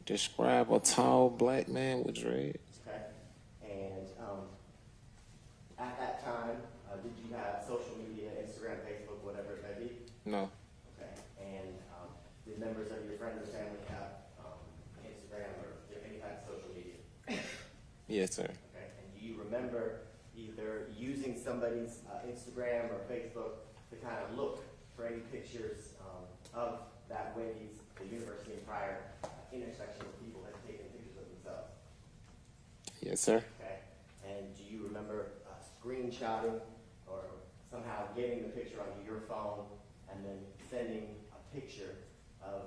describe a tall black man with dreads. Okay. And at that time, did you have social media, Instagram, Facebook, whatever it may be? No. Okay. And did members of your friends and family have Instagram or any type of social media? Yes, sir. Okay. And do you remember either using somebody's Instagram or Facebook to kind of look for any pictures of that Wendy's, the University and Pryor intersection where people had taken pictures of themselves? Yes, sir. Okay. And do you remember screenshotting or somehow getting the picture onto your phone and then sending a picture of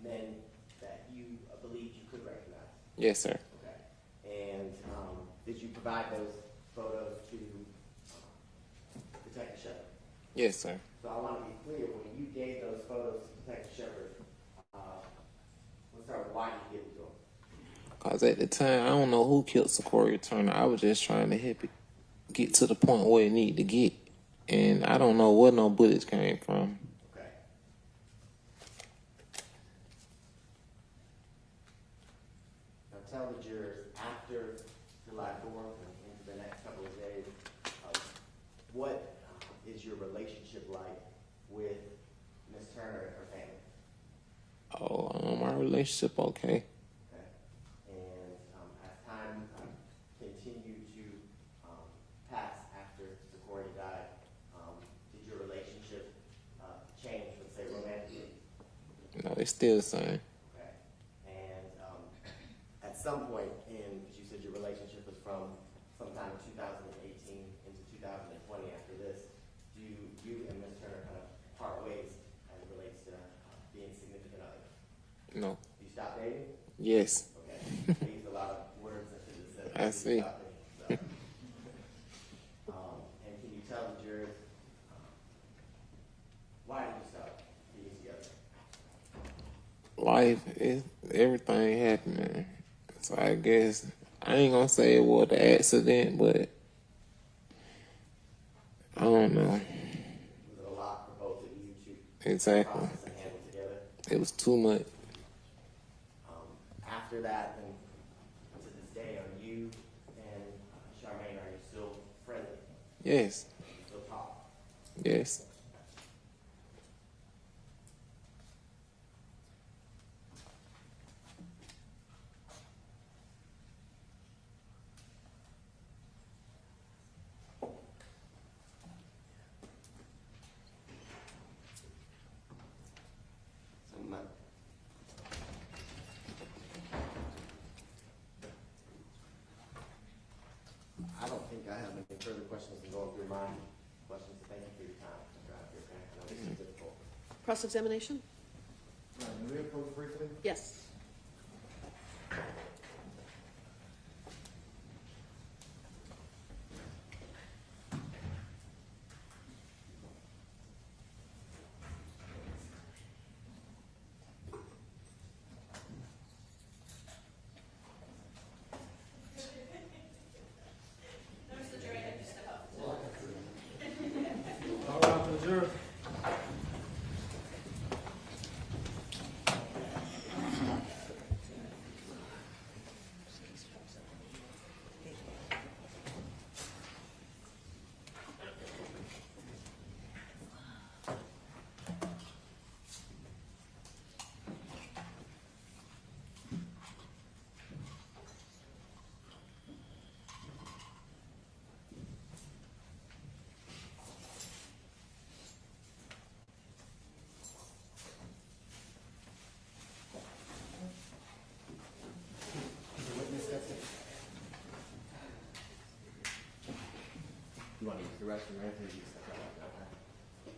men that you believed you could recognize? Yes, sir. Okay. And did you provide those photos to Detective Schierbaum? Yes, sir. So I want to be clear, when you gave those photos to Detective Schierbaum, let's start with why you gave it to him. Because at the time, I don't know who killed Secoriea Turner. I was just trying to help it get to the point where it needed to get. And I don't know where no bullets came from. Okay. Now tell the jurors, after July 4th and into the next couple of days, what is your relationship like with Miss Turner and her family? Oh, our relationship okay. Okay. And as time continued to pass after Secoriea died, did your relationship change, let's say, romantically? No, it's still the same. Okay. And at some point in, because you said your relationship was from sometime in 2018 into 2020 after this, do you and Ms. Turner kind of part ways as it relates to being significant others? No. You stop dating? Yes. Okay. I used a lot of words I should have said. I see. Stop dating, so. And can you tell the jurors why did you stop being together? Life is everything happening. So I guess I ain't gonna say it was an accident, but I don't know. Was it a lot for both of you to Exactly. process and handle together? It was too much. After that, then to this day, are you and Charmaine, are you still friendly? Yes. You still talk? Yes. I don't think I have any further questions and going through my questions. Thank you for your time. I know this is difficult. Cross-examination? May we approach briefly? Yes. All right, for the jury. You want to use the restroom or anything? You step out like that, okay?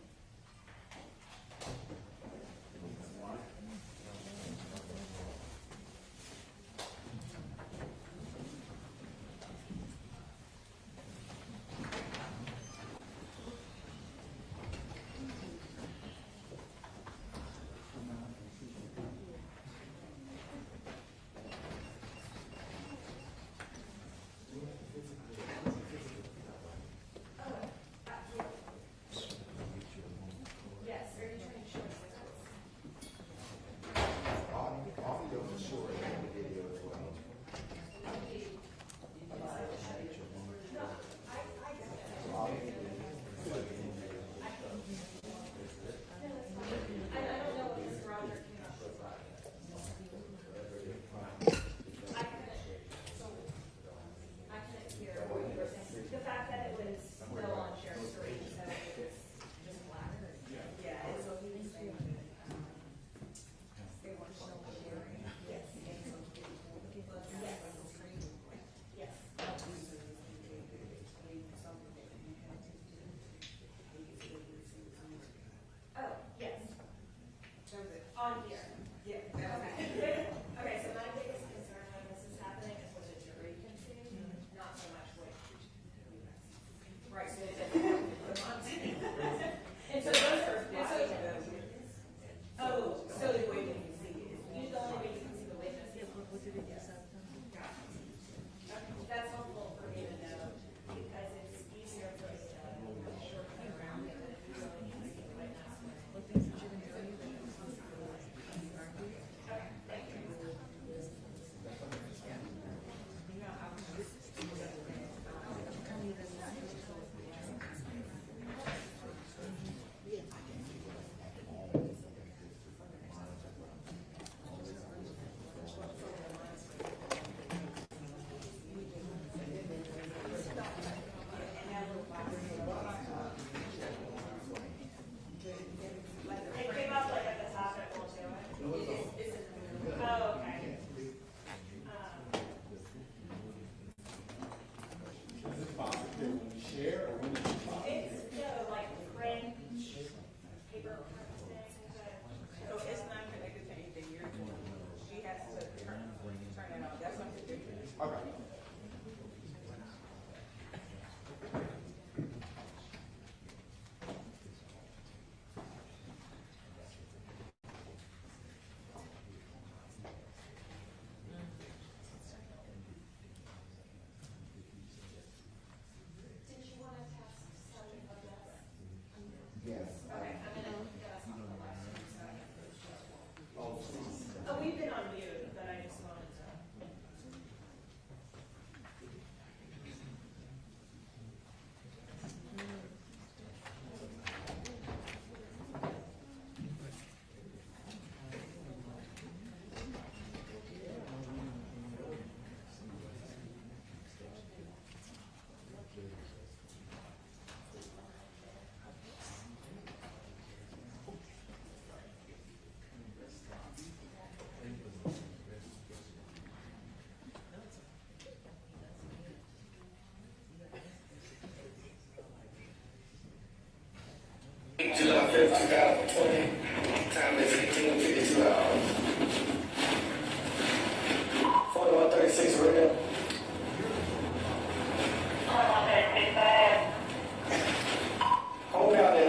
Okay, when you share or when you talk? It's like print, paper kind of thing. So it's not connected to anything you're doing. She has to turn it on. That's something different. Okay. Yes. Oh, we've been on mute, but I just wanted to. July 5th, 2020. Time is 18:52 hours. 4136 real. Hold down that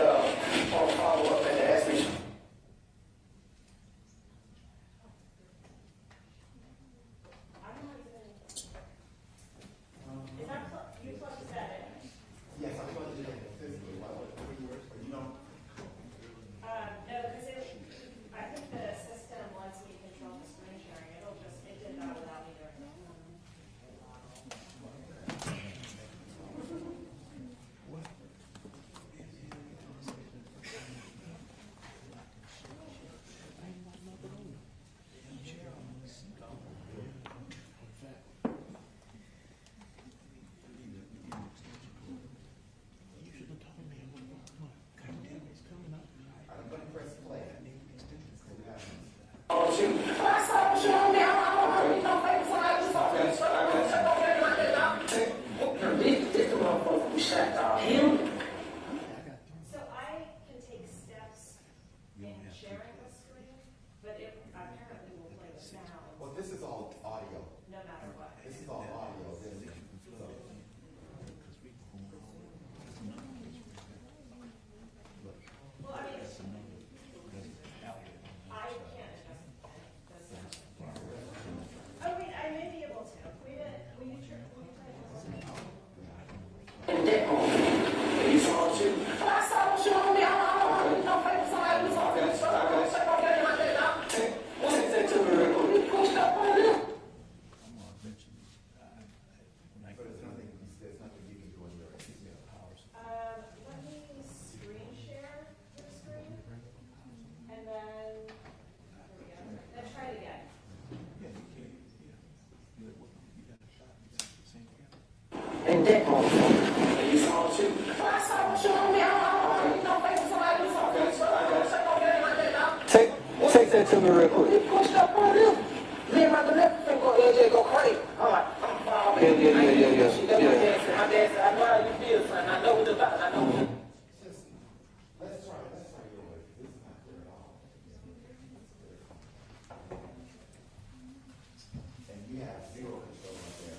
follow up and ask me. Is that you plugged that in? Yes, I'm going to do that physically. Why would it work? Or you don't? No, because I think the system lets me control the screen sharing. It did that without me doing it. I'm going to press play. Oh, shoot. I saw you on there. I don't know, somebody saw this. This the motherfucker who shot him. So I can take steps in sharing the screen, but it apparently will play the sound Well, this is all audio. no matter what. This is all audio. Then, so. Well, I mean, I can't adjust the sound. Oh, wait, I may be able to. Will you try to? And that home. You saw it too. I saw you on there. I don't know, somebody saw this. Take that to me real quick. Push up on it. But there's nothing you can do in your email. Let me screen share the screen, and then, there we go. Then try it again. And that home. You saw it too. I saw you on there. I don't know, somebody saw this. Take that to me real quick. Push up on it. Me and my left finger go crazy. I'm like, yeah. My dad said, I know how you feel, son. I know what it's about. I know what Just, let's try your way. This is not clear at all. And you have zero control right there.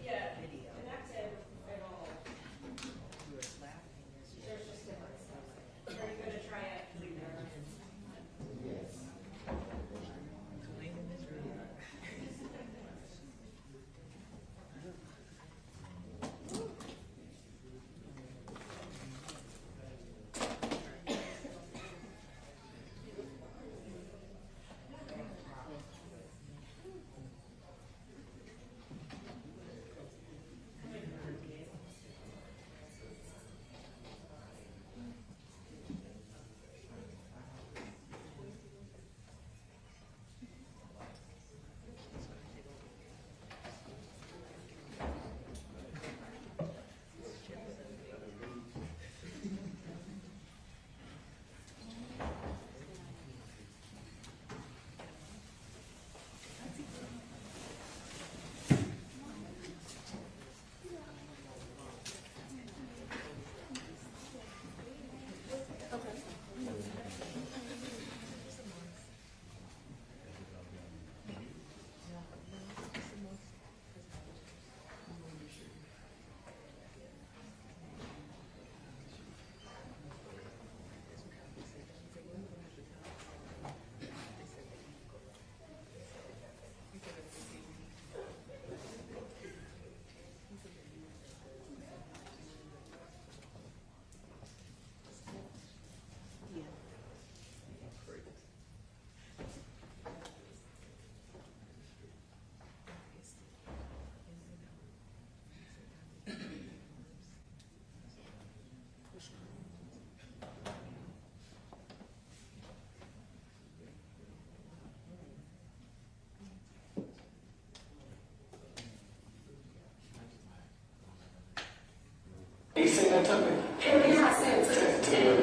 Yeah, connected, it'll You seen that to me? Hell yeah, I sent it to him.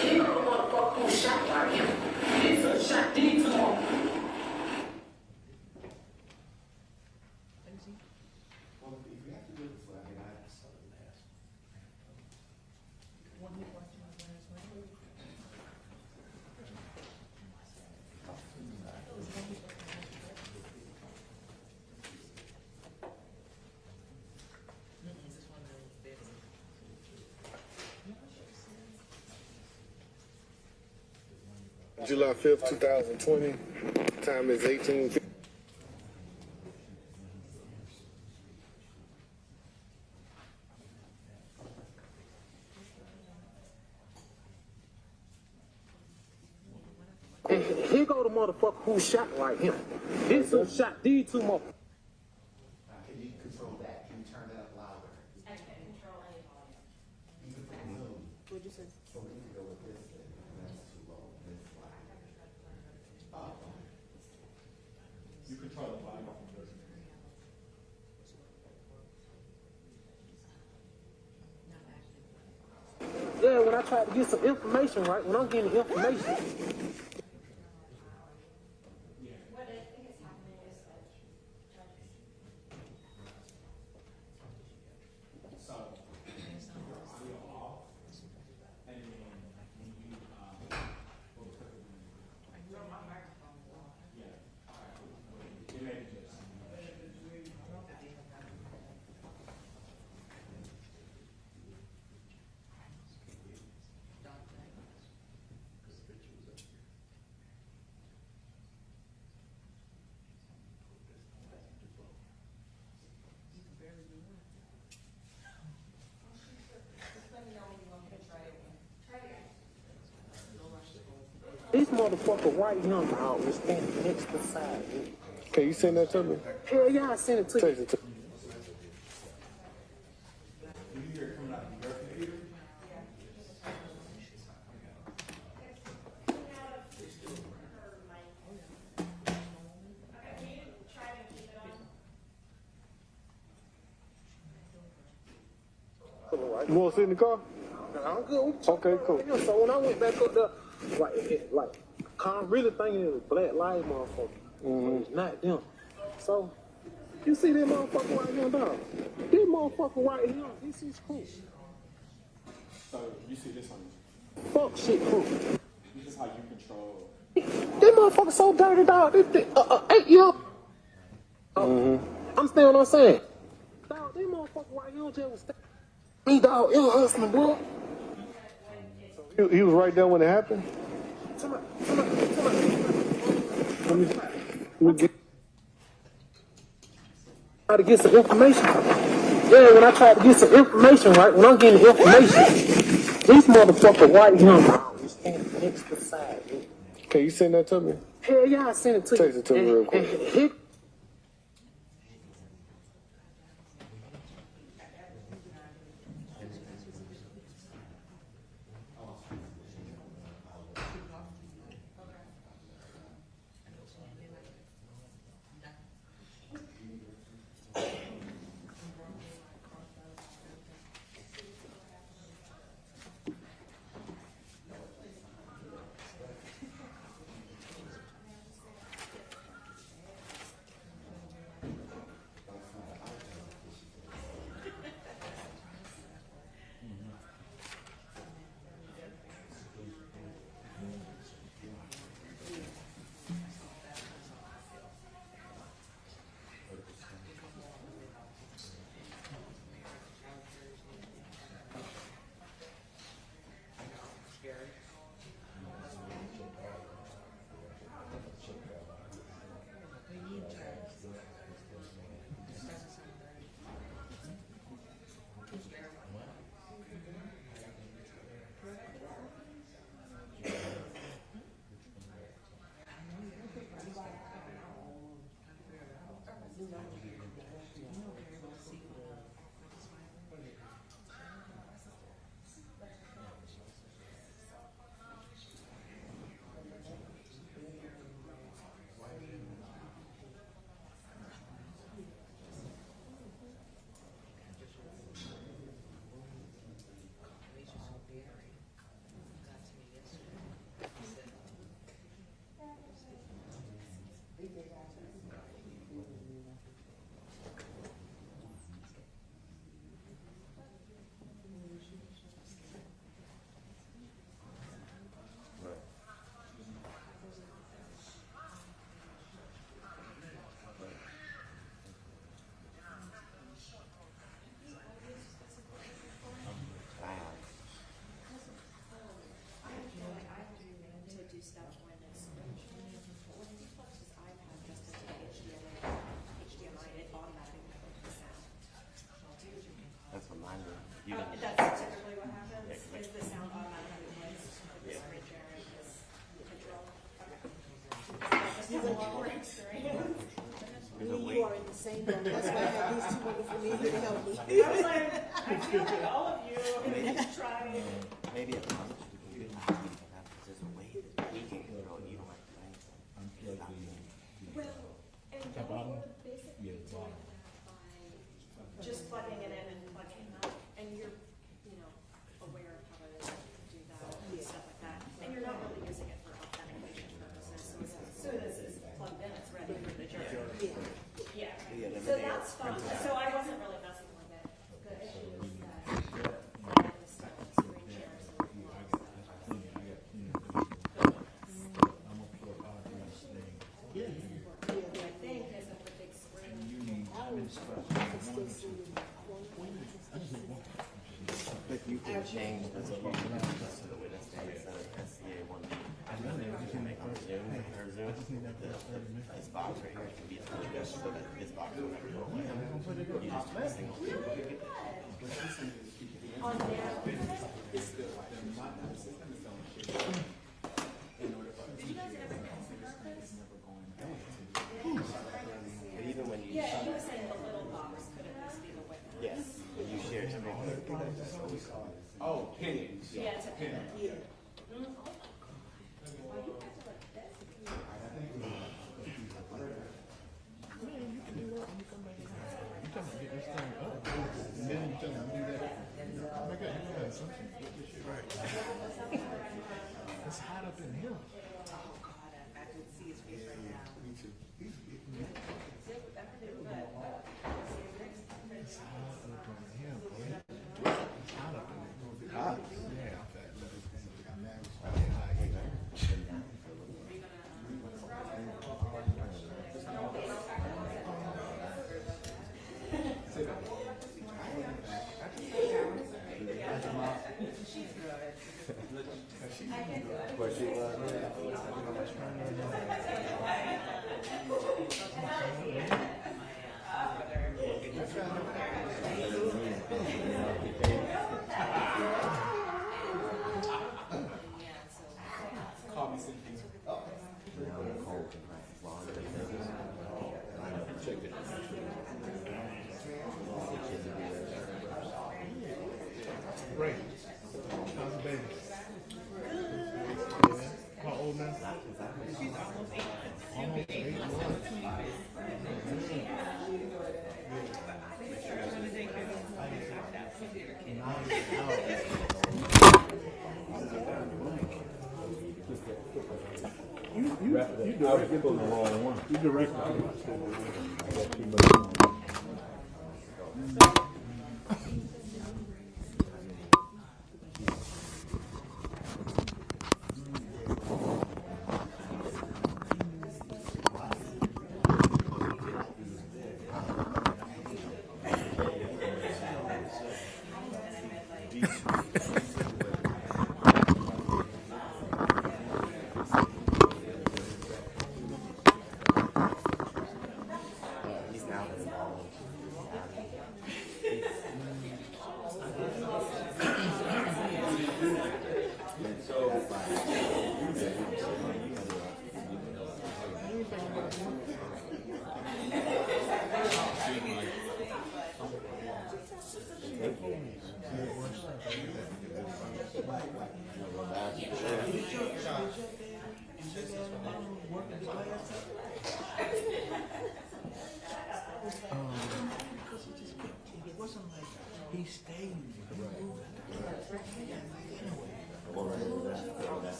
He know the motherfucker who shot like him. He's a shot deep to him. Well, if you have to do this, I mean, I have something to ask. July 5th, 2020. Time is 18:50. Here go the motherfucker who shot like him. He's a shot deep to him. Can you control that? Can you turn that up louder? I can't control any volume. You can put Zoom. What'd you say? So we can go with this thing. That's too low. This is loud. Oh. You control the volume. Yeah, when I try to get some information, right? When I'm getting information. What I think is happening is that So, your audio off, and then when you, my microphone is on. yeah, all right, cool. It may be just. This motherfucker right here, dog, is standing next to the side. Can you send that to me? Hell yeah, I sent it to you. Text it to me. Do you hear it coming out of your computer? You want to sit in the car? I'm good with you. Okay, cool. So when I went back up there, like, I'm really thinking it was Black Lives motherfucker. But it's not them. So, you see that motherfucker right here, dog? This motherfucker right here, this is cool. So, you see this on Fuck shit cool. this is how you control. This motherfucker so dirty, dog. This 8 year. Understand what I'm saying? Dog, this motherfucker right here just was me, dog. It was hustling, bro. He was right there when it happened? Somebody. Let me get. Try to get some information. Yeah, when I try to get some information, right? When I'm getting information, this motherfucker right here, dog, is standing next to the side. Can you send that to me? Hell yeah, I sent it to you. Text it to me real quick. And same boat. That's why I have these two wonderful men here to help me. I was like, I feel like all of you try. Maybe at lunch we could do there's a way that we can control it. You don't like to do anything. Well, and the basic point by just plugging it in and plugging it out, and you're, aware of how to do that and stuff like that, and you're not really using it for authentication purposes. So as soon as it's plugged in, it's ready for the jury. Yeah. So that's fine. So I wasn't really messing with it. The issue is that it's screen shares and I think is that the big screen. But you can change the way that's SCA one. You can make her Zoom. This box right here can be adjusted so that this box will never go away. You just do a single thing. On there. But even when you Yeah, you were saying the little box could at least be the witness. yes, when you share screen. Oh, pennies. Yeah, it's a pin. Yeah. It's hot up in here. Oh God, I could see his face right now. Me too. It's Hot up in here, boy. Hot up in here. Hot? Yeah. Where she was. Call me something. Great. How's the baby? How old now? She's almost 8 months. Almost 8 months. You directed the wrong one. You directed He's now involved. It wasn't like he stayed.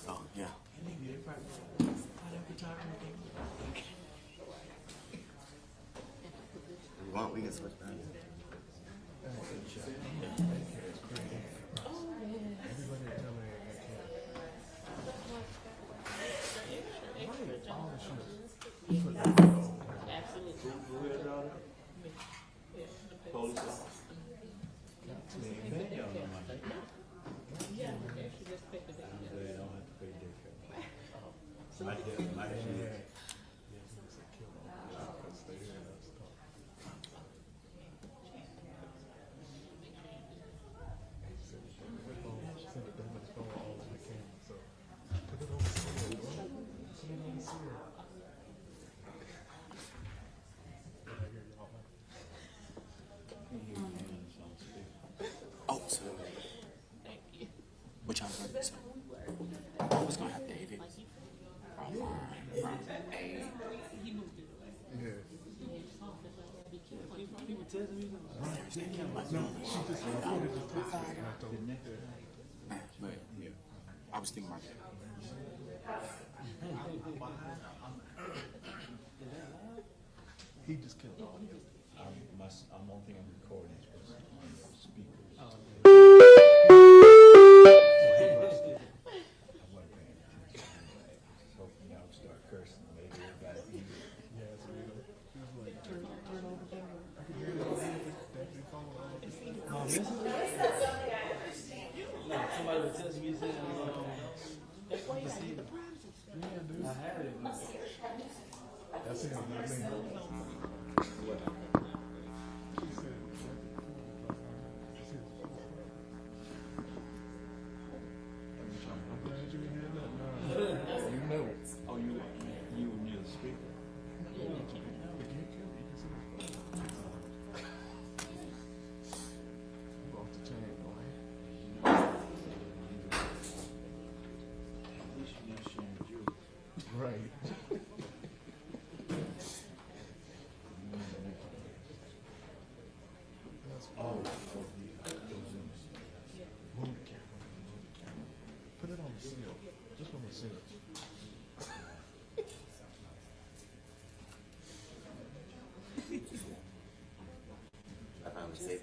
Oh, yeah. If you want, we can switch back. But yeah, I was thinking about that. He just killed all of it. I'm on thing I'm recording speakers. I wasn't paying attention. Hoping y'all would start cursing. Maybe everybody eat it. Yeah, so he was like, turn over the camera. I could hear it all that big phone all over. No, somebody was telling me saying, Yeah, dude. I had it. That's him, not me. I'm glad you didn't hear nothing. You know it. Oh, you were near the speaker. If you kill it, you can see it. You off the chain, boy. At least you're not sharing the jury. Right. That's Oh,